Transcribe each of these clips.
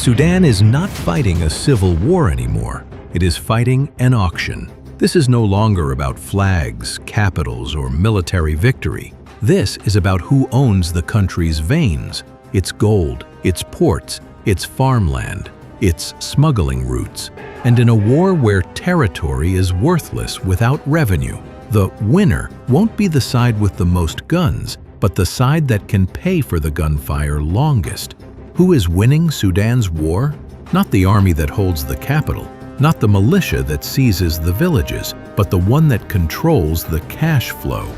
Sudan is not fighting a civil war anymore. It is fighting an auction. This is no longer about flags, capitals, or military victory. This is about who owns the country's veins, its gold, its ports, its farmland, its smuggling routes. And in a war where territory is worthless without revenue, the winner won't be the side with the most guns, but the side that can pay for the gunfire longest. Who is winning Sudan's war? Not the army that holds the capital, not the militia that seizes the villages, but the one that controls the cash flow.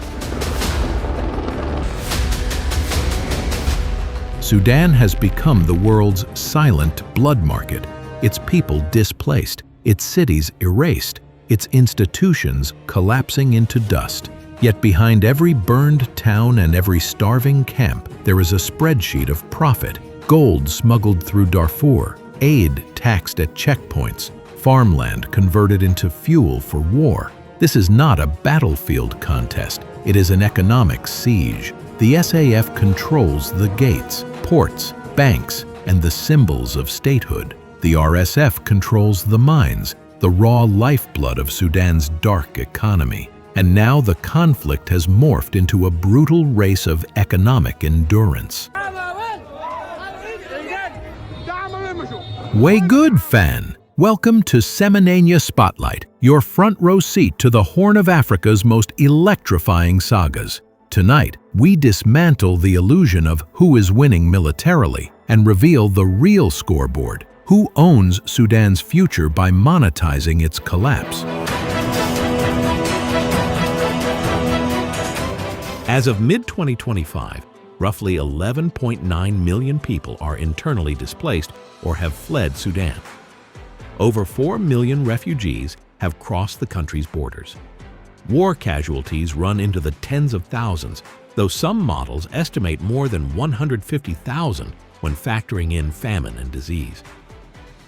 Sudan has become the world's silent blood market, its people displaced, its cities erased, its institutions collapsing into dust. Yet behind every burned town and every starving camp, there is a spreadsheet of profit. Gold smuggled through Darfur, aid taxed at checkpoints, farmland converted into fuel for war. This is not a battlefield contest. It is an economic siege. The SAF controls the gates, ports, banks, and the symbols of statehood. The RSF controls the mines, the raw lifeblood of Sudan's dark economy. And now the conflict has morphed into a brutal race of economic endurance. Way good, fan! Welcome to Semonigna Spotlight, your front row seat to the Horn of Africa's most electrifying sagas. Tonight, we dismantle the illusion of who is winning militarily and reveal the real scoreboard: who owns Sudan's future by monetizing its collapse. As of mid-2025, roughly 11.9 million people are internally displaced or have fled Sudan. Over 4 million refugees have crossed the country's borders. War casualties run into the tens of thousands, though some models estimate more than 150,000 when factoring in famine and disease.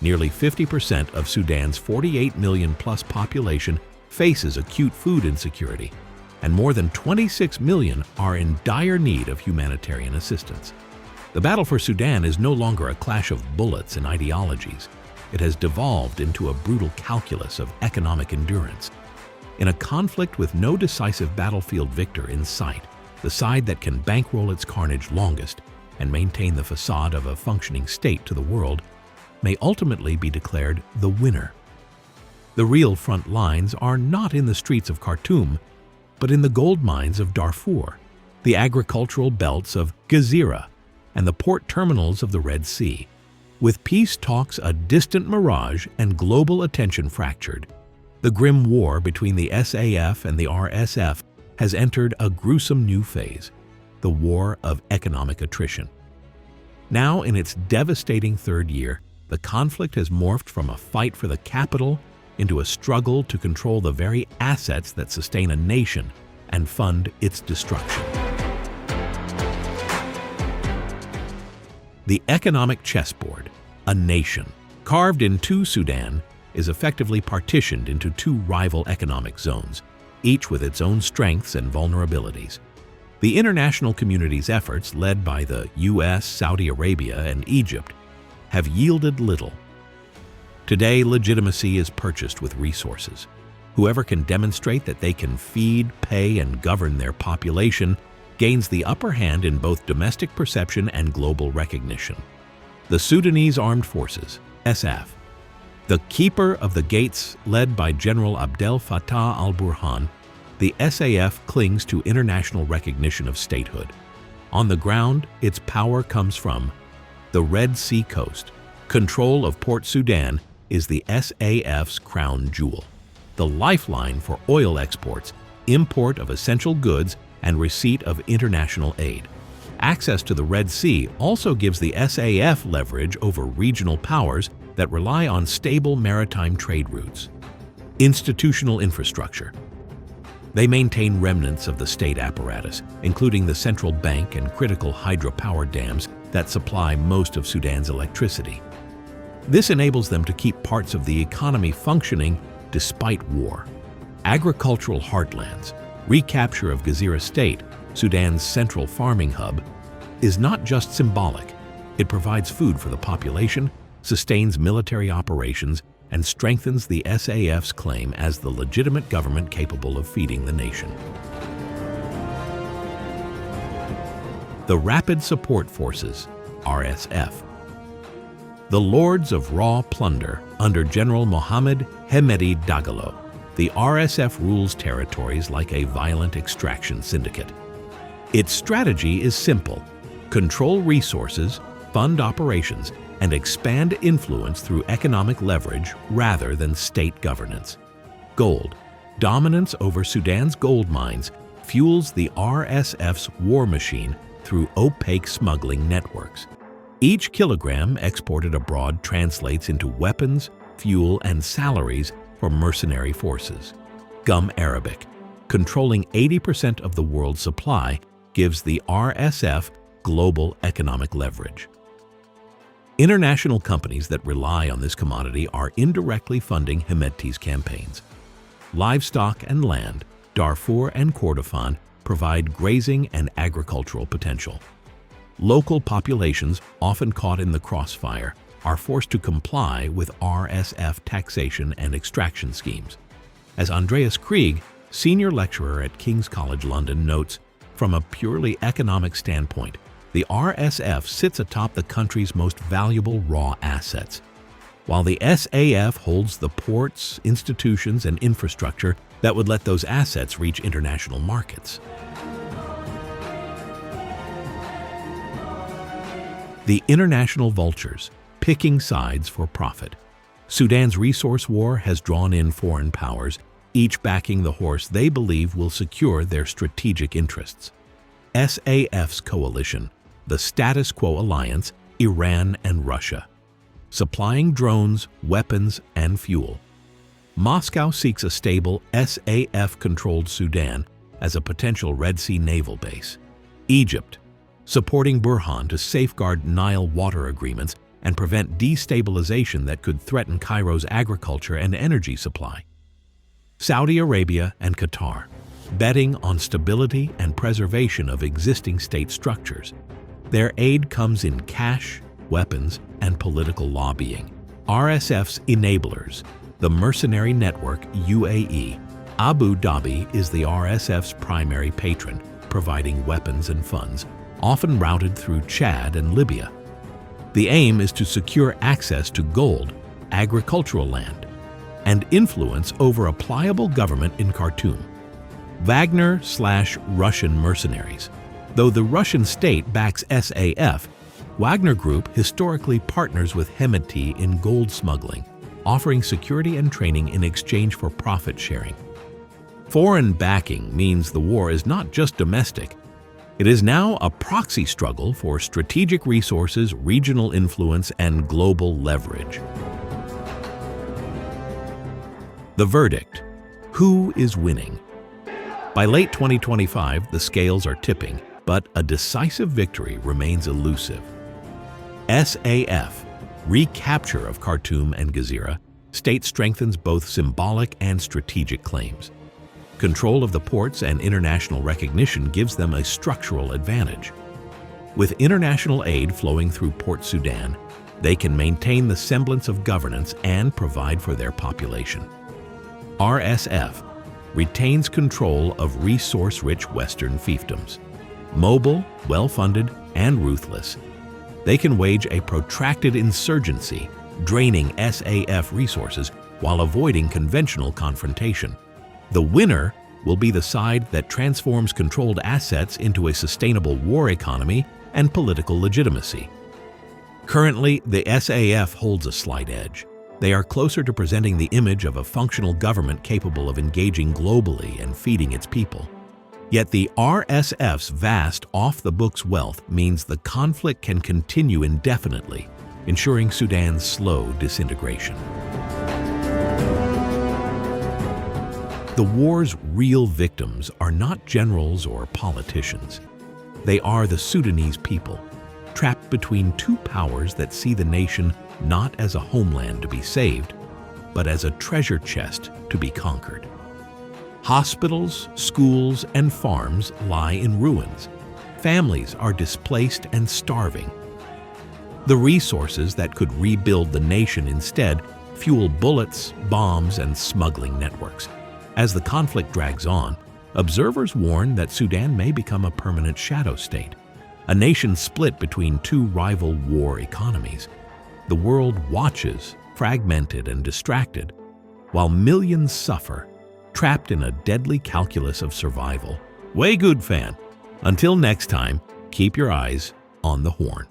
Nearly 50% of Sudan's 48 million-plus population faces acute food insecurity, and more than 26 million are in dire need of humanitarian assistance. The battle for Sudan is no longer a clash of bullets and ideologies. It has devolved into a brutal calculus of economic endurance. In a conflict with no decisive battlefield victor in sight, the side that can bankroll its carnage longest and maintain the facade of a functioning state to the world may ultimately be declared the winner. The real front lines are not in the streets of Khartoum, but in the gold mines of Darfur, the agricultural belts of Gezira, and the port terminals of the Red Sea. With peace talks a distant mirage and global attention fractured, the grim war between the SAF and the RSF has entered a gruesome new phase, the war of economic attrition. Now, in its devastating third year, the conflict has morphed from a fight for the capital into a struggle to control the very assets that sustain a nation and fund its destruction. The economic chessboard, a nation, carved in two Sudan, is effectively partitioned into two rival economic zones, each with its own strengths and vulnerabilities. The international community's efforts, led by the US, Saudi Arabia, and Egypt, have yielded little. Today, legitimacy is purchased with resources. Whoever can demonstrate that they can feed, pay, and govern their population gains the upper hand in both domestic perception and global recognition. The Sudanese Armed Forces, SAF, the keeper of the gates led by General Abdel Fattah al-Burhan, the SAF clings to international recognition of statehood. On the ground, its power comes from the Red Sea coast. Control of Port Sudan is the SAF's crown jewel, the lifeline for oil exports, import of essential goods, and receipt of international aid. Access to the Red Sea also gives the SAF leverage over regional powers that rely on stable maritime trade routes. Institutional infrastructure. They maintain remnants of the state apparatus, including the central bank and critical hydropower dams that supply most of Sudan's electricity. This enables them to keep parts of the economy functioning despite war. Agricultural heartlands, recapture of Gezira State, Sudan's central farming hub, is not just symbolic. It provides food for the population sustains military operations, and strengthens the SAF's claim as the legitimate government capable of feeding the nation. The Rapid Support Forces, RSF. The Lords of Raw Plunder under General Mohammed Hemedi Dagalo, the RSF rules territories like a violent extraction syndicate. Its strategy is simple: control resources, fund operations, and expand influence through economic leverage rather than state governance. Gold. Dominance over Sudan's gold mines fuels the RSF's war machine through opaque smuggling networks. Each kilogram exported abroad translates into weapons, fuel, and salaries for mercenary forces. Gum Arabic. Controlling 80% of the world's supply gives the RSF global economic leverage. International companies that rely on this commodity are indirectly funding Hemedti's campaigns. Livestock and land, Darfur and Kordofan, provide grazing and agricultural potential. Local populations, often caught in the crossfire, are forced to comply with RSF taxation and extraction schemes. As Andreas Krieg, senior lecturer at King's College London, notes, from a purely economic standpoint, the RSF sits atop the country's most valuable raw assets, while the SAF holds the ports, institutions, and infrastructure that would let those assets reach international markets. The international vultures, picking sides for profit. Sudan's resource war has drawn in foreign powers, each backing the horse they believe will secure their strategic interests. SAF's coalition, the Status Quo Alliance, Iran and Russia, supplying drones, weapons, and fuel. Moscow seeks a stable SAF-controlled Sudan as a potential Red Sea naval base. Egypt, supporting Burhan to safeguard Nile water agreements and prevent destabilization that could threaten Cairo's agriculture and energy supply. Saudi Arabia and Qatar, betting on stability and preservation of existing state structures. Their aid comes in cash, weapons, and political lobbying. RSF's enablers, the mercenary network UAE. Abu Dhabi is the RSF's primary patron, providing weapons and funds, often routed through Chad and Libya. The aim is to secure access to gold, agricultural land, and influence over a pliable government in Khartoum. Wagner/Russian mercenaries. Though the Russian state backs SAF, Wagner Group historically partners with Hemedti in gold smuggling, offering security and training in exchange for profit sharing. Foreign backing means the war is not just domestic. It is now a proxy struggle for strategic resources, regional influence, and global leverage. The verdict: who is winning? By late 2025, the scales are tipping, but a decisive victory remains elusive. SAF, recapture of Khartoum and Gezira, state strengthens both symbolic and strategic claims. Control of the ports and international recognition gives them a structural advantage. With international aid flowing through Port Sudan, they can maintain the semblance of governance and provide for their population. RSF retains control of resource-rich Western fiefdoms. Mobile, well-funded, and ruthless, they can wage a protracted insurgency, draining SAF resources while avoiding conventional confrontation. The winner will be the side that transforms controlled assets into a sustainable war economy and political legitimacy. Currently, the SAF holds a slight edge. They are closer to presenting the image of a functional government capable of engaging globally and feeding its people. Yet the RSF's vast off-the-books wealth means the conflict can continue indefinitely, ensuring Sudan's slow disintegration. The war's real victims are not generals or politicians. They are the Sudanese people, trapped between two powers that see the nation not as a homeland to be saved, but as a treasure chest to be conquered. Hospitals, schools, and farms lie in ruins. Families are displaced and starving. The resources that could rebuild the nation instead fuel bullets, bombs, and smuggling networks. As the conflict drags on, observers warn that Sudan may become a permanent shadow state, a nation split between two rival war economies. The world watches, fragmented and distracted, while millions suffer, trapped in a deadly calculus of survival. Way good, fan. Until next time, keep your eyes on the horn.